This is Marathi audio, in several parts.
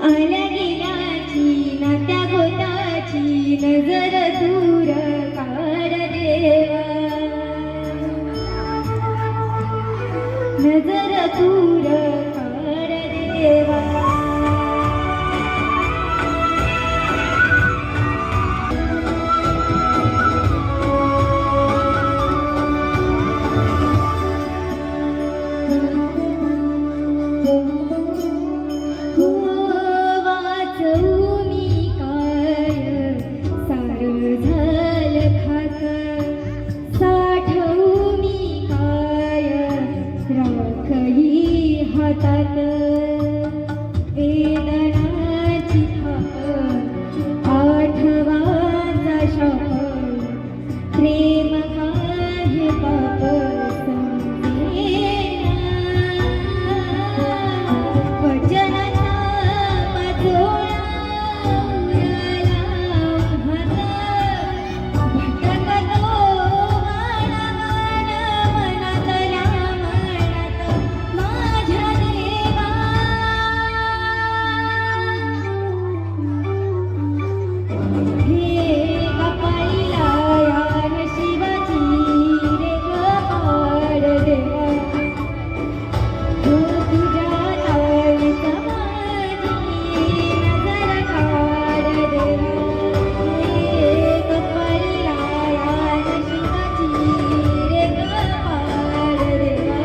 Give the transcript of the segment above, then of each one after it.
आल्या गेल्याची नात्या गोताची नजर दूर काढ देवा, नजर दूर काढ देवा. हातात वेदनाची थाप, आठवाचा शाप, प्रेम काय पाप समजेना. वचनाचा पाचोळा उराला हातात, भटकतो वाणा मनातल्या मनात माझ्या देवा. हे कपाळीला या नशिबाची रे कपाळ देवा, हो तुझ्या ताळीचा माझी नजर काढ देवा. हे कपाळीला या नशिबाची रे कपाळ देवा,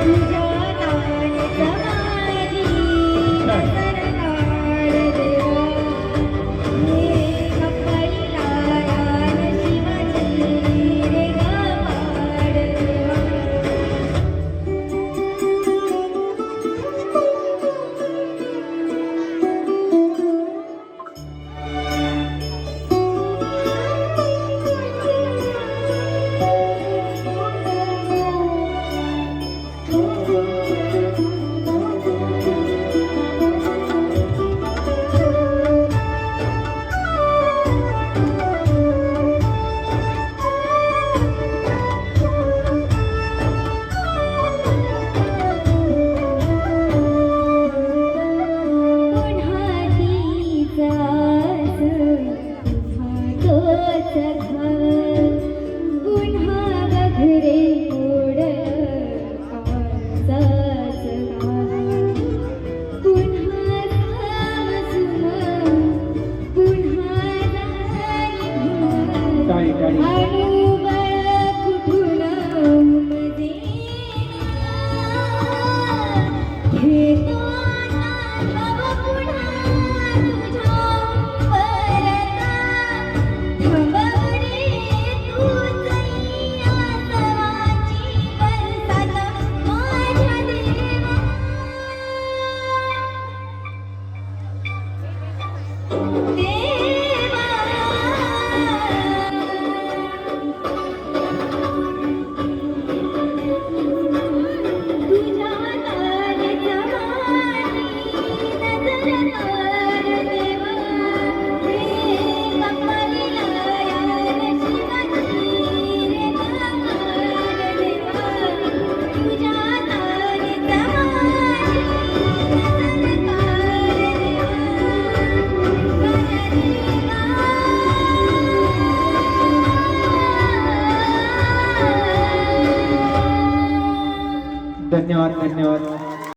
तुझ्या ताळीचा माझी नजर काढ देवा. हे कपाळीला या नशिबाची रे कपाळ देवा. पुन्हा तीच आस, पुन्हा तोच घाव, पुन्हा बघरे ओढलं काळजाच गाव. पुन्हा सामसूम, पुन्हा जाणी अणुबळ कुठून उमजेना. घेतो नाव पुन्हा तुझ्या परता, थांबवणे तूच या सर्वांची बरसात माझ्या देवा. देवा तुझ्या तारीचा माझी नजर काढ देवा. हे कपाळीला या नशिबाची रे कपाळ देवा, तुझ्या तारीचा माझी नजर काढ देवा. माझ्या देवा. धन्यवाद धन्यवाद.